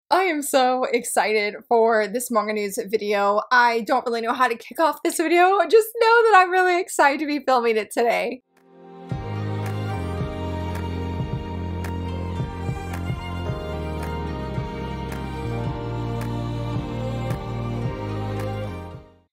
I am so excited for this manga news video. I don't really know how to kick off this video. Just know that I'm really excited to be filming it today.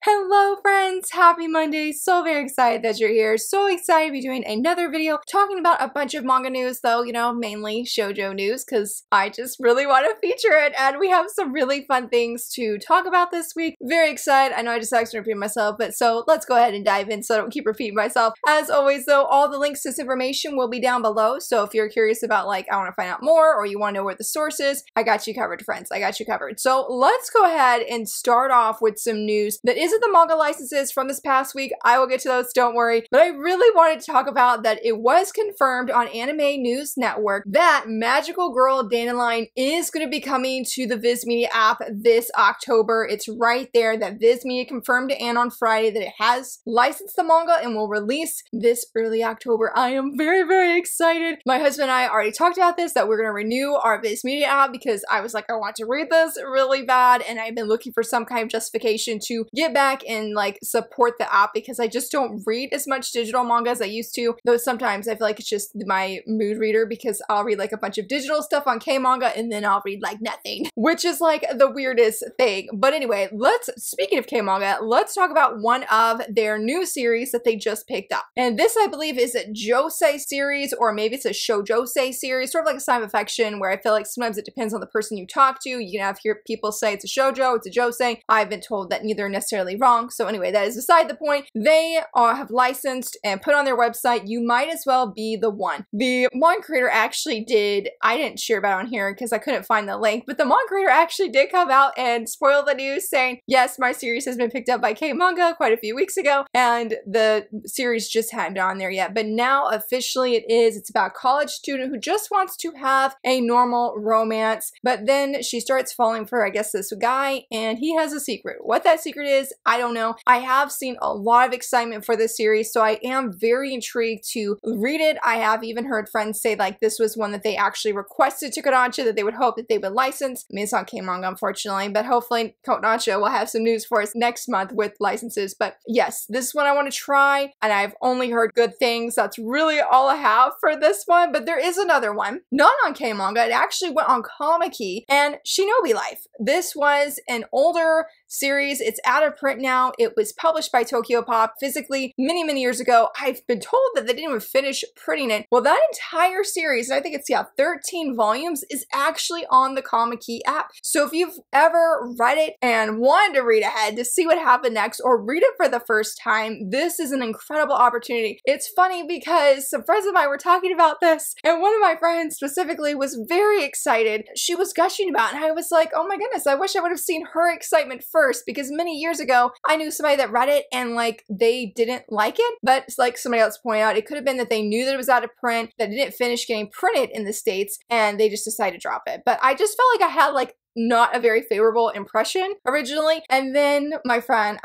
Hello friends, happy Monday. So very excited that you're here. So excited to be doing another video talking about a bunch of manga news though, you know, mainly shoujo news because I just really want to feature it and we have some really fun things to talk about this week. Very excited. I know I just actually repeated myself, but so let's go ahead and dive in so I don't keep repeating myself. As always though, all the links to this information will be down below. So if you're curious about like, I want to find out more or you want to know where the source is, I got you covered friends. I got you covered. So let's go ahead and start off with some news that isn't the manga licenses from this past week. I will get to those, don't worry. But I really wanted to talk about that it was confirmed on Anime News Network that Magical Girl Dandelion is going to be coming to the Viz Media app this October. It's right there that Viz Media confirmed to Ann on Friday that it has licensed the manga and will release this early October. I am very, very excited. My husband and I already talked about this, that we're going to renew our Viz Media app because I was like, I want to read this really bad and I've been looking for some kind of justification to get back and like support the app because I just don't read as much digital manga as I used to, though sometimes I feel like it's just my mood reader because I'll read like a bunch of digital stuff on K-manga and then I'll read like nothing, which is like the weirdest thing. But anyway, speaking of K-manga, let's talk about one of their new series that they just picked up. And this I believe is a josei series, or maybe it's a shoujosei series, sort of like a sign of affection where I feel like sometimes it depends on the person you talk to. You can hear people say it's a shoujo, it's a josei. I've been told that neither are necessarily wrong. So anyway, that is beside the point. They have licensed and put on their website, you might as well be the one. The manga creator actually did, I didn't share about it on here because I couldn't find the link, but the manga creator actually did come out and spoil the news saying, yes, my series has been picked up by K-Manga quite a few weeks ago, and the series just hadn't been on there yet. But now officially it is. It's about a college student who just wants to have a normal romance, but then she starts falling for, I guess, this guy, and he has a secret. What that secret is, I don't know. I have seen a lot of excitement for this series, so I am very intrigued to read it. I have even heard friends say like this was one that they actually requested to Kodansha, that they would hope that they would license. I mean, it's not K-Manga, unfortunately, but hopefully Kodansha will have some news for us next month with licenses. But yes, this is one I want to try, and I've only heard good things. That's really all I have for this one, but there is another one, not on K-Manga. It actually went on Comikey and Shinobi Life. This was an older series. It's out of print now. It was published by Tokyo Pop physically many, many years ago. I've been told that they didn't even finish printing it. Well, that entire series, and I think it's, yeah, 13 volumes, is actually on the Comikey app. So if you've ever read it and wanted to read ahead to see what happened next or read it for the first time, this is an incredible opportunity. It's funny because some friends of mine were talking about this, and one of my friends specifically was very excited. She was gushing about it, and I was like, oh my goodness, I wish I would have seen her excitement first, because many years ago, I knew somebody that read it and like they didn't like it, but like somebody else pointed out, it could have been that they knew that it was out of print, that it didn't finish getting printed in the States, and they just decided to drop it. But I just felt like I had like not a very favorable impression originally, and then my friend,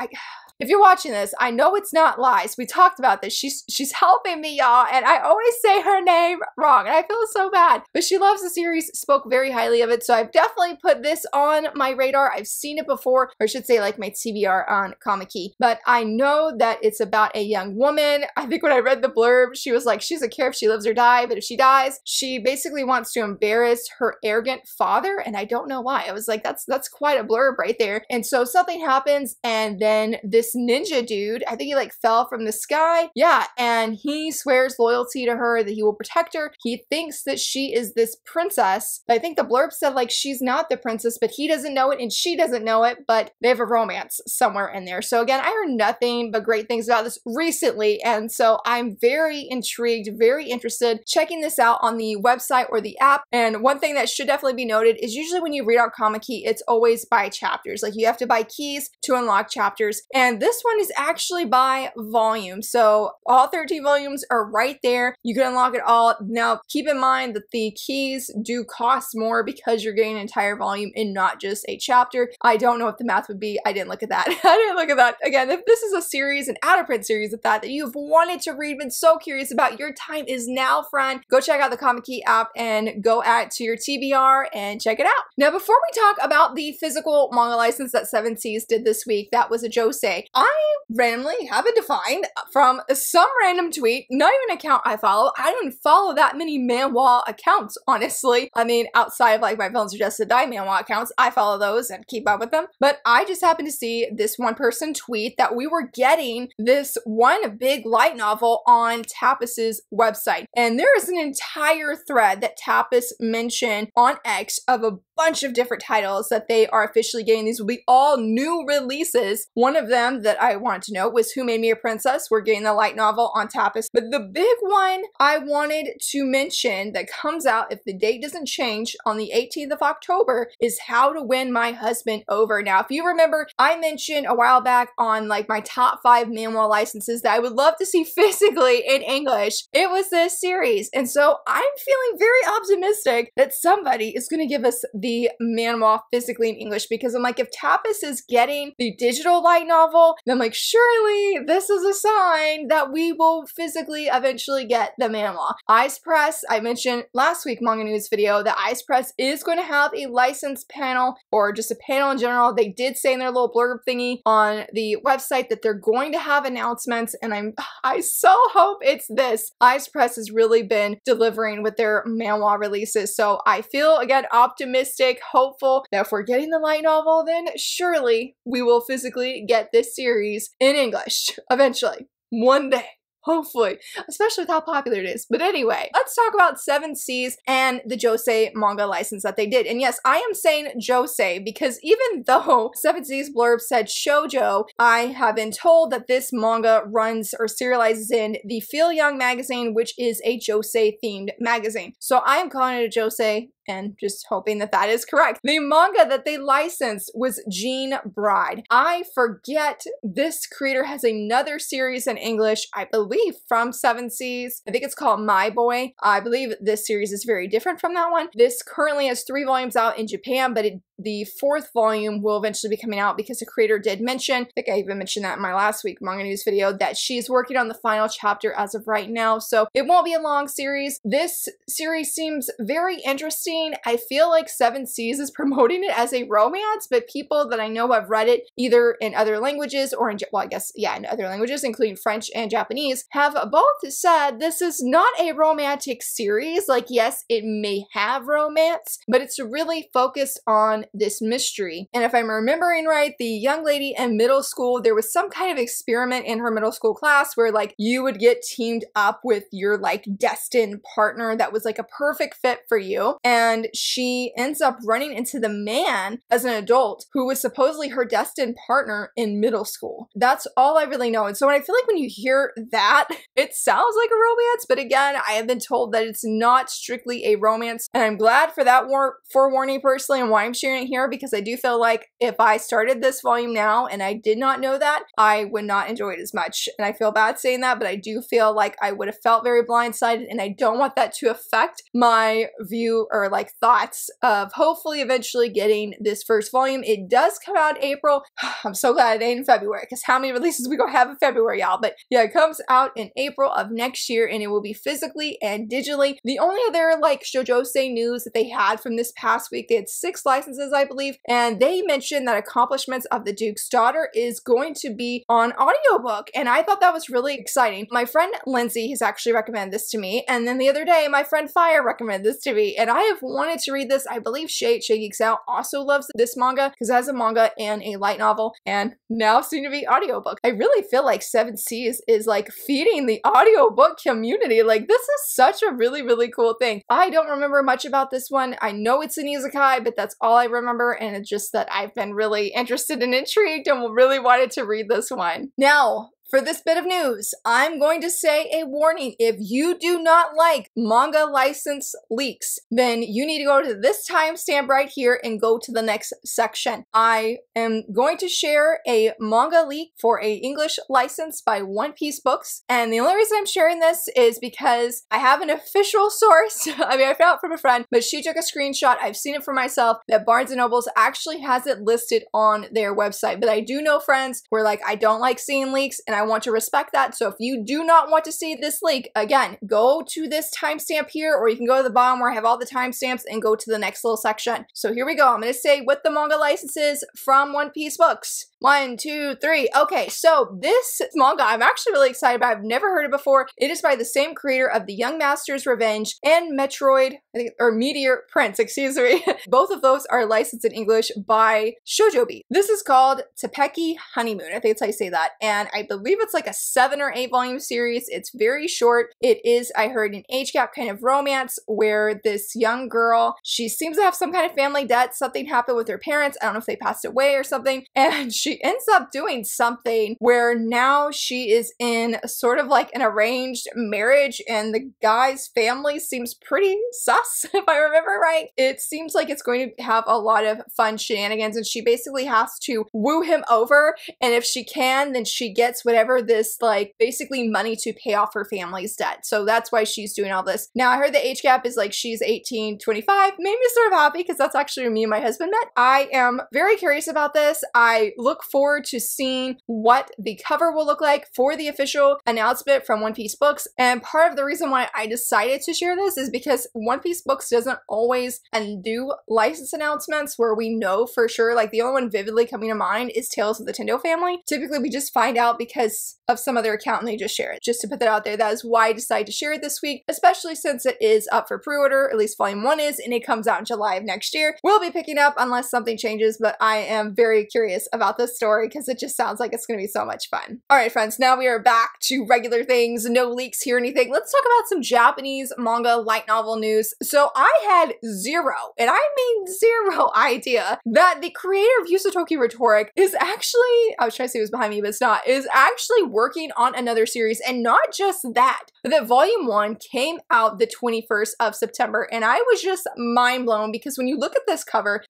if you're watching this, I know it's not lies. We talked about this. She's helping me, y'all, and I always say her name wrong, and I feel so bad. But she loves the series, spoke very highly of it, so I've definitely put this on my radar. I've seen it before, or I should say like my TBR on Comikey. But I know that it's about a young woman. I think when I read the blurb, she was like, she doesn't care if she lives or dies, but if she dies, she basically wants to embarrass her arrogant father, and I don't know why. I was like, that's quite a blurb right there. And so something happens, and then this ninja dude, I think he like fell from the sky, yeah, and he swears loyalty to her, that he will protect her. He thinks that she is this princess. I think the blurb said like she's not the princess, but he doesn't know it and she doesn't know it, but they have a romance somewhere in there. So again, I heard nothing but great things about this recently, and so I'm very intrigued, very interested checking this out on the website or the app. And one thing that should definitely be noted is usually when you read on Comikey, it's always by chapters. Like you have to buy keys to unlock chapters, and this one is actually by volume. So all 13 volumes are right there. You can unlock it all. Now, keep in mind that the keys do cost more because you're getting an entire volume and not just a chapter. I don't know what the math would be. I didn't look at that. I didn't look at that. Again, if this is a series, an out-of-print series at that you've wanted to read, been so curious about, your time is now, friend. Go check out the Comikey app and go add to your TBR and check it out. Now, before we talk about the physical manga license that Seven Seas did this week, that was a josei. I randomly happened to find from some random tweet, not even an account I follow. I don't follow that many manhwa accounts, honestly. I mean, outside of like my Films Are Just to Die manhwa accounts, I follow those and keep up with them. But I just happened to see this one person tweet that we were getting this one big light novel on Tapas's website. And there is an entire thread that Tapas mentioned on X of a bunch of different titles that they are officially getting. These will be all new releases. One of them that I wanted to note was Who Made Me a Princess. We're getting the light novel on Tapas. But the big one I wanted to mention that comes out, if the date doesn't change, on the 18th of October is How to Win My Husband Over. Now, if you remember, I mentioned a while back on like my top 5 manhwa licenses that I would love to see physically in English. It was this series. And so I'm feeling very optimistic that somebody is going to give us the manhwa physically in English, because I'm like, if Tapas is getting the digital light novel, then I'm like, surely this is a sign that we will physically eventually get the manhwa. Ice Press, I mentioned last week manga news video that Ice Press is going to have a license panel, or just a panel in general. They did say in their little blurb thingy on the website that they're going to have announcements, and I so hope it's this. Ice Press has really been delivering with their manhwa releases, so I feel again optimistic, hopeful that if we're getting the light novel, then surely we will physically get this series in English eventually, one day. Hopefully, especially with how popular it is. But anyway, let's talk about Seven Seas and the josei manga license that they did. And yes, I am saying josei because even though Seven Seas blurb said shoujo, I have been told that this manga runs or serializes in the Feel Young magazine, which is a josei themed magazine. So I am calling it a josei and just hoping that that is correct. The manga that they licensed was Jean Bride. I forget this creator has another series in English, I believe from Seven Seas. I think it's called My Boy. I believe this series is very different from that one. This currently has 3 volumes out in Japan, but the 4th volume will eventually be coming out because the creator did mention, I think I even mentioned that in my last week manga news video, that she's working on the final chapter as of right now. So it won't be a long series. This series seems very interesting. I feel like Seven Seas is promoting it as a romance, but people that I know have read it either in other languages or in, well, I guess, yeah, in other languages, including French and Japanese, have both said this is not a romantic series. Like, yes, it may have romance, but it's really focused on this mystery. And if I'm remembering right, the young lady in middle school, there was some kind of experiment in her middle school class where like you would get teamed up with your like destined partner that was like a perfect fit for you. And she ends up running into the man as an adult who was supposedly her destined partner in middle school. That's all I really know. And so when I feel like when you hear that, it sounds like a romance, but again, I have been told that it's not strictly a romance. And I'm glad for that forewarning personally and why I'm sharing it here, because I do feel like if I started this volume now and I did not know that, I would not enjoy it as much. And I feel bad saying that, but I do feel like I would have felt very blindsided, and I don't want that to affect my view or like thoughts of hopefully eventually getting this first volume. It does come out in April. I'm so glad it ain't in February, because how many releases we gonna have in February, y'all? But yeah, it comes out in April of next year, and it will be physically and digitally. The only other like shoujosei news that they had from this past week, they had 6 licenses, I believe, and they mentioned that Accomplishments of the Duke's Daughter is going to be on audiobook, and I thought that was really exciting. My friend Lindsay has actually recommended this to me, and then the other day my friend Fire recommended this to me, and I have wanted to read this. I believe Shay Geeks Out also loves this manga because it has a manga and a light novel, and now soon to be audiobook. I really feel like Seven Seas is like feeding the audiobook community. Like, this is such a really, really cool thing. I don't remember much about this one. I know it's an isekai, but that's all I remember, and it's just that I've been really interested and intrigued and really wanted to read this one. Now, For this bit of news, I'm going to say a warning. If you do not like manga license leaks, then you need to go to this timestamp right here and go to the next section. I am going to share a manga leak for a English license by One Piece Books, and the only reason I'm sharing this is because I have an official source. I mean, I found it from a friend, but she took a screenshot. I've seen it for myself that Barnes & Noble's actually has it listed on their website. But I do know friends who are like, I don't like seeing leaks and I want to respect that. So if you do not want to see this leak, again, go to this timestamp here, or you can go to the bottom where I have all the timestamps and go to the next little section. So here we go. I'm going to say what the manga license is from One Piece Books. 1, 2, 3. Okay, so this manga I'm actually really excited about. I've never heard it before. It is by the same creator of The Young Master's Revenge and Metroid, I think, or Meteor Prince, excuse me. Both of those are licensed in English by Shoujo. This is called Tepeki Honeymoon. I think that's how you say that. And I believe it's like a 7 or 8 volume series. It's very short. It is, I heard, an age gap kind of romance where this young girl, she seems to have some kind of family debt. Something happened with her parents. I don't know if they passed away or something. And she ends up doing something where now she is in sort of like an arranged marriage, and the guy's family seems pretty sus, if I remember right. It seems like it's going to have a lot of fun shenanigans, and she basically has to woo him over, and if she can, then she gets whatever this, like, basically money to pay off her family's debt. So that's why she's doing all this. Now, I heard the age gap is like she's 18, 25. Made me sort of happy because that's actually where me and my husband met. I am very curious about this. I look forward to seeing what the cover will look like for the official announcement from One Piece Books. And part of the reason why I decided to share this is because One Piece Books doesn't always do license announcements where we know for sure. Like, the only one vividly coming to mind is Tales of the Tendo Family. Typically, we just find out because of some other account and they just share it. Just to put that out there, that is why I decided to share it this week, especially since it is up for pre-order, at least volume 1 is, and it comes out in July of next year. We'll be picking up unless something changes, but I am very curious about this story because it just sounds like it's going to be so much fun. All right, friends, now we are back to regular things, no leaks here or anything. Let's talk about some Japanese manga light novel news. So I had zero, and I mean zero, idea that the creator of Yusotoki Rhetoric is actually, I was trying to say it was behind me, but it's not, is actually working on another series. And not just that, but that volume 1 came out the 21st of September, and I was just mind blown because when you look at this cover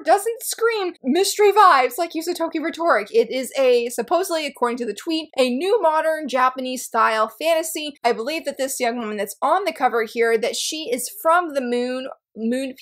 doesn't scream mystery vibes like Yusotoki Rhetoric. It is a, supposedly, according to the tweet, a new modern Japanese style fantasy. I believe that this young woman that's on the cover here, that she is from the moon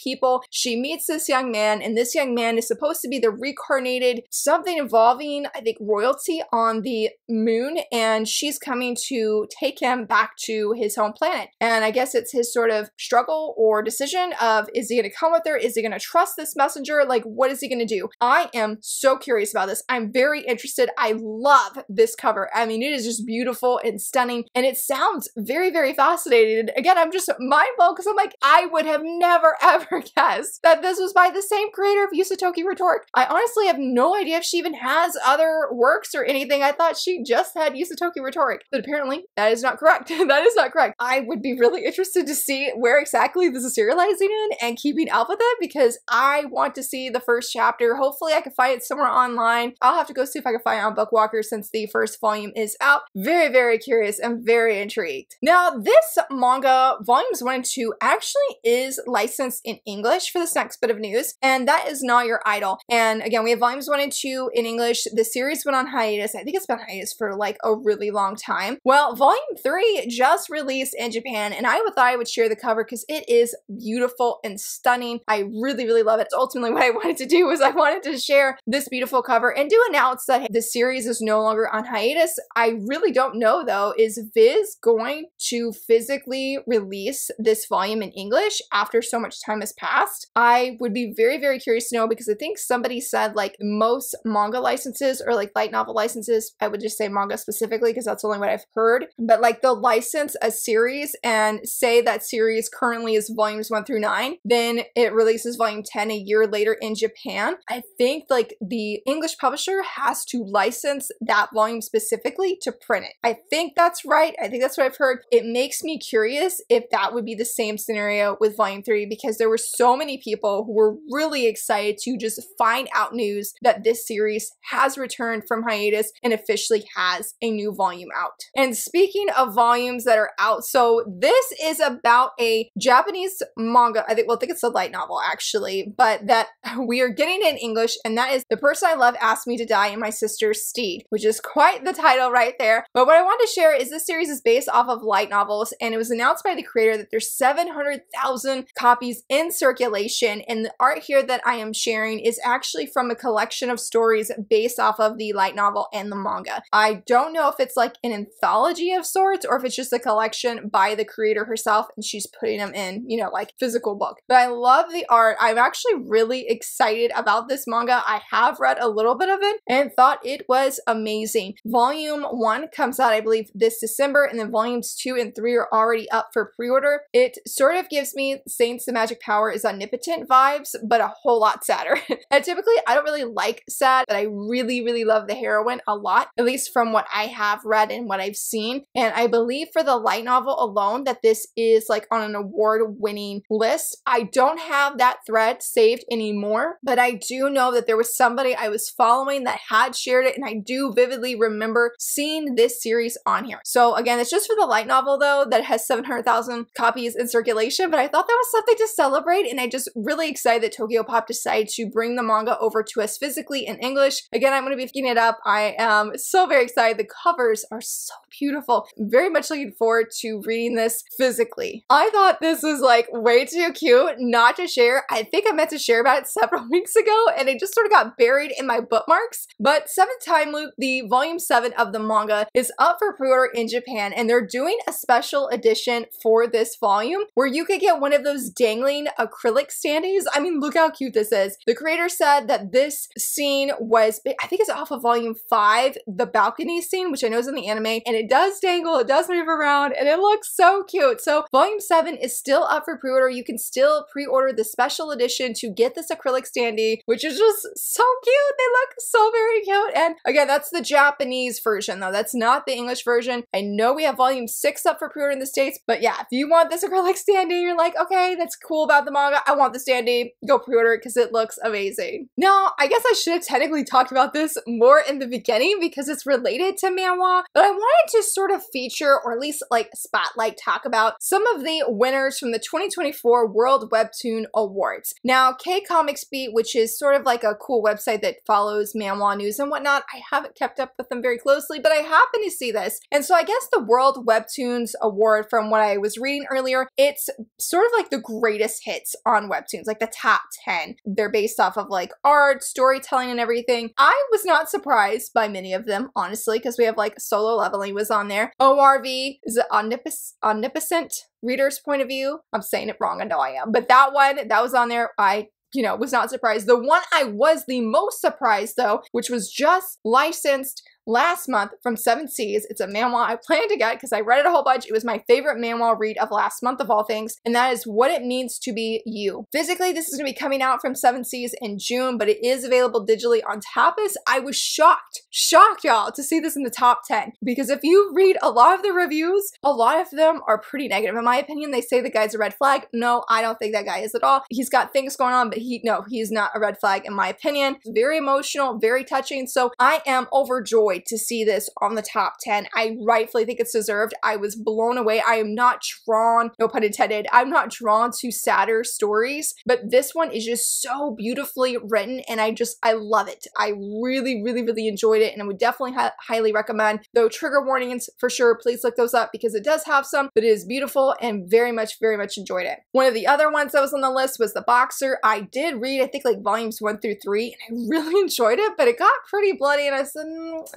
people. She meets this young man, and this young man is supposed to be the reincarnated something involving, I think, royalty on the moon, and she's coming to take him back to his home planet. And I guess it's his sort of struggle or decision of, is he going to come with her? Is he going to trust this messenger? Like, what is he going to do? I am so curious about this. I'm very interested. I love this cover. I mean, it is just beautiful and stunning, and it sounds very, very fascinating. Again, I'm just mind blown because I'm like, I would have never ever guessed that this was by the same creator of Yusotoki Rhetoric. I honestly have no idea if she even has other works or anything. I thought she just had Yusotoki Rhetoric, but apparently that is not correct. That is not correct. I would be really interested to see where exactly this is serializing in and keeping up with it because I want to see the first chapter. Hopefully I can find it somewhere online. I'll have to go see if I can find it on Bookwalker since the first volume is out. Very, very curious and very intrigued. Now, this manga, volumes 1 and 2, actually is licensed in English for this next bit of news, and that is Not Your Idol. And again, we have volumes 1 and 2 in English. The series went on hiatus. I think it's been on hiatus for like a really long time. Well, volume 3 just released in Japan, and I thought I would share the cover because it is beautiful and stunning. I really, really love it. So ultimately, what I wanted to do was I wanted to share this beautiful cover and do announce that the series is no longer on hiatus. I really don't know though, is Viz going to physically release this volume in English after so much time has passed? I would be very, very curious to know because I think somebody said like most manga licenses or like light novel licenses, I would just say manga specifically because that's only what I've heard, but like they'll license a series and say that series currently is volumes 1 through 9, then it releases volume 10 a year later in Japan. I think like the English publisher has to license that volume specifically to print it. I think that's right. I think that's what I've heard. It makes me curious if that would be the same scenario with volume 3 because there were so many people who were really excited to just find out news that this series has returned from hiatus and officially has a new volume out. And speaking of volumes that are out, so this is about a Japanese manga, I think it's a light novel actually, but that we are getting in English, and that is The Person I Love Asked Me to Die and My Sister Steed, which is quite the title right there. But what I want to share is this series is based off of light novels, and it was announced by the creator that there's 700,000 copies in circulation, and the art here that I am sharing is actually from a collection of stories based off of the light novel and the manga. I don't know if it's like an anthology of sorts or if it's just a collection by the creator herself and she's putting them in, you know, like physical book. But I love the art. I'm actually really excited about this manga. I have read a little bit of it and thought it was amazing. Volume 1 comes out, I believe, this December, and then volumes 2 and 3 are already up for pre-order. It sort of gives me Saints the Magic Power is Omnipotent vibes, but a whole lot sadder. And typically, I don't really like sad, but I really love the heroine a lot, at least from what I have read and what I've seen. And I believe for the light novel alone that this is like on an award-winning list. I don't have that thread saved anymore, but I do know that there was somebody I was following that had shared it, and I do vividly remember seeing this series on here. So again, it's just for the light novel though that has 700,000 copies in circulation, but I thought that was something to celebrate, and I just really excited that Tokyopop decided to bring the manga over to us physically in English. Again, I'm going to be picking it up. I am so very excited. The covers are so beautiful. Very much looking forward to reading this physically. I thought this was like way too cute not to share. I think I meant to share about it several weeks ago and it just sort of got buried in my bookmarks. But Seventh Time Loop, the volume 7 of the manga, is up for pre-order in Japan, and they're doing a special edition for this volume where you could get one of those dangling acrylic standees. I mean, look how cute this is. The creator said that this scene was, I think it's off of volume 5, the balcony scene, which I know is in the anime, and it does dangle, it does move around, and it looks so cute. So volume 7 is still up for pre-order. You can still pre-order the special edition to get this acrylic standee, which is just so cute. They look so very cute. And again, that's the Japanese version though. That's not the English version. I know we have volume 6 up for pre-order in the States, but yeah, if you want this acrylic standee, you're like, okay, that's cool about the manga, I want the standee, go pre-order it because it looks amazing. Now, I guess I should have technically talked about this more in the beginning because it's related to manhwa, but I wanted to sort of feature, or at least like spotlight, talk about some of the winners from the 2024 World WebToon Awards. Now, Comics Beat, which is sort of like a cool website that follows manhwa news and whatnot, I haven't kept up with them very closely, but I happen to see this. And so I guess the World Webtoons Award, from what I was reading earlier, it's sort of like the greatest hits on webtoons, like the top 10. They're based off of like art, storytelling, and everything. I was not surprised by many of them, honestly, because we have like Solo Leveling was on there. ORV, is it Omnipotent Reader's Point of View? I'm saying it wrong, I know I am. But that one, that was on there. I was not surprised. The one I was the most surprised though, which was just licensed last month from 7 Seas. It's a manhwa I plan to get because I read it a whole bunch. It was my favorite manhwa read of last month of all things, and that is What It Means to Be You. Physically, this is going to be coming out from 7 Seas in June, but it is available digitally on Tapas. I was shocked y'all, to see this in the top 10, because if you read a lot of the reviews, a lot of them are pretty negative. In my opinion, they say the guy's a red flag. No, I don't think that guy is at all. He's got things going on, but he's not a red flag in my opinion. It's very emotional, very touching, so I am overjoyed to see this on the top 10. I rightfully think it's deserved. I was blown away. I am not drawn, no pun intended, I'm not drawn to sadder stories, but this one is just so beautifully written, and I love it. I really enjoyed it, and I would definitely highly recommend. Though trigger warnings for sure, please look those up because it does have some, but it is beautiful and very much enjoyed it. One of the other ones that was on the list was The Boxer. I did read, I think, like volumes 1 through 3, and I really enjoyed it, but it got pretty bloody, and I said,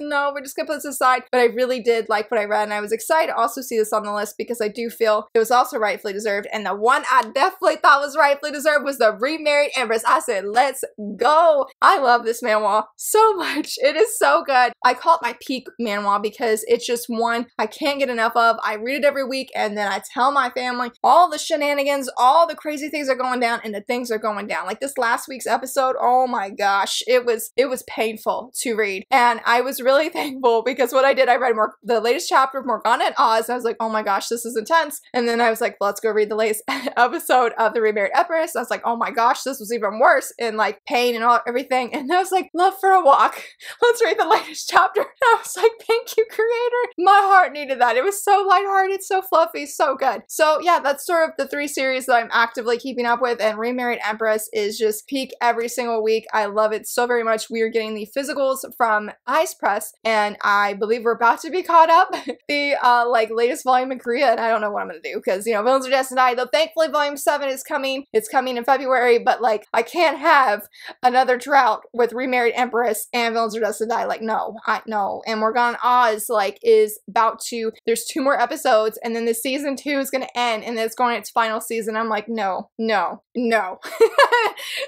no, we're just gonna put this aside. But I really did like what I read, and I was excited to also see this on the list because I do feel it was also rightfully deserved. And the one I definitely thought was rightfully deserved was The Remarried Empress. I said, let's go. I love this manhwa so much. It is so good. I call it my peak manhwa because it's just one I can't get enough of. I read it every week, and then I tell my family all the shenanigans, all the crazy things are going down, and the things are going down. Like this last week's episode, oh my gosh, it was painful to read, and I was really really thankful because what I did, I read the latest chapter of Morgana and Oz, and I was like, oh my gosh, this is intense. And then I was like, let's go read the latest episode of The Remarried Empress. I was like, oh my gosh, this was even worse in like pain and everything. And I was like, love for a walk. Let's read the latest chapter. And I was like, thank you, creator. My heart needed that. It was so lighthearted, so fluffy, so good. So yeah, that's sort of the 3 series that I'm actively keeping up with, and Remarried Empress is just peak every single week. I love it so very much. We are getting the physicals from Ice Press, and I believe we're about to be caught up the like latest volume in Korea, and I don't know what I'm gonna do because, you know, Villains Are Destined to Die, though thankfully volume 7 is coming. It's coming in February, but like I can't have another drought with Remarried Empress and Villains Are Destined to Die. Like no. And Morgana Oz like is about to, there's 2 more episodes, and then the season 2 is gonna end, and it's going its final season. I'm like, no.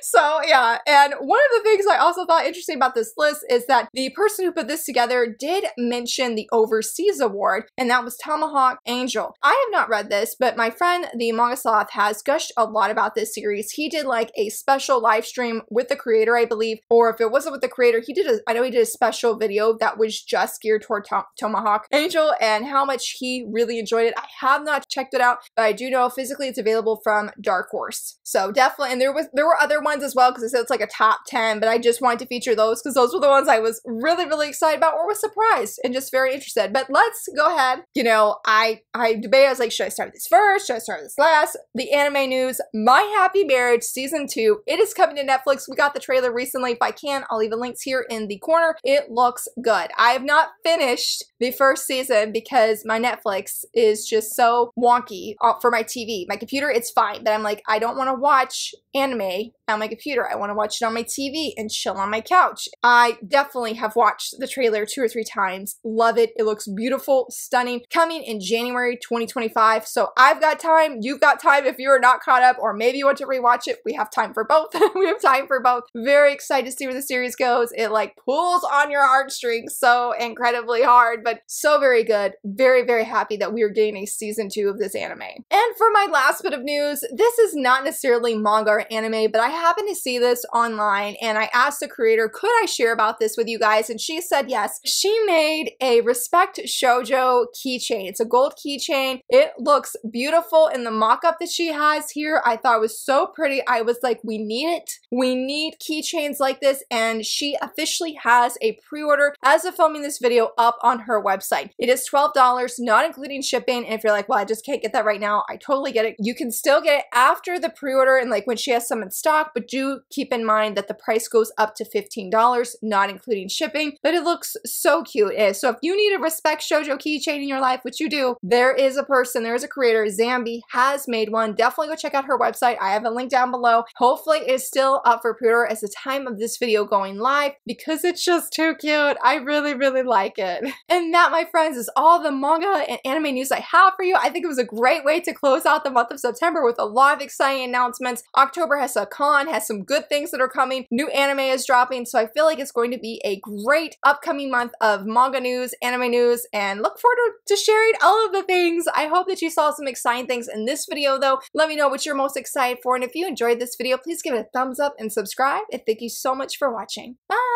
So yeah, and one of the things I also thought interesting about this list is that the person who put this together did mention the Overseas Award, and that was Tomahawk Angel. I have not read this, but my friend, the Manga Sloth, has gushed a lot about this series. He did like a special live stream with the creator, I believe, or if it wasn't with the creator, I know he did a special video that was just geared toward Tomahawk Angel and how much he really enjoyed it. I have not checked it out, but I do know physically it's available from Dark Horse. So definitely, and there were other ones as well because it said it's like a top 10, but I just wanted to feature those because those were the ones I was really, really excited about or was surprised and just very interested. But let's go ahead. You know, I debated, I was like, should I start with this first? Should I start with this last? The anime news, My Happy Marriage Season 2. It is coming to Netflix. We got the trailer recently. If I can, I'll leave the links here in the corner. It looks good. I have not finished the first season because my Netflix is just so wonky for my TV. My computer, it's fine, but I'm like, I don't want to watch anime on my computer. I want to watch it on my TV and chill on my couch. I definitely have watched the trailer 2 or 3 times. Love it. It looks beautiful, stunning. Coming in January 2025. So I've got time. You've got time if you are not caught up, or maybe you want to rewatch it. We have time for both. We have time for both. Very excited to see where the series goes. It like pulls on your heartstrings so incredibly hard, but so very good. Very, very happy that we are getting a season 2 of this anime. And for my last bit of news, this is not necessarily manga or anime, but I happened to see this online and I asked the creator, could I share about this with you guys? And she said yes. She made a Respect Shoujo keychain. It's a gold keychain. It looks beautiful in the mock-up that she has here. I thought it was so pretty. I was like, we need it. We need keychains like this. And she officially has a pre-order as of filming this video up on her website. It is $12, not including shipping. And if you're like, well, I just can't get that right now, I totally get it. You can still get it after the pre-order and like when she has some in stock, but do keep in mind that the price goes up to $15, not including shipping. But it looks so cute. So if you need a Respect Shoujo keychain in your life, which you do, there is a person, there is a creator, Zambi has made one. Definitely go check out her website. I have a link down below. Hopefully it's still up for pre-order as the time of this video going live because it's just too cute. I really, really like it. And that, my friends, is all the manga and anime news I have for you. I think it was a great way to close out the month of September with a lot of exciting announcements. October has a con, has some good things that are coming. New anime is dropping, so I feel like it's going to be a great upcoming month of manga news, anime news, and look forward to sharing all of the things. I hope that you saw some exciting things in this video, though. Let me know what you're most excited for, and if you enjoyed this video, please give it a thumbs up and subscribe, and thank you so much for watching. Bye!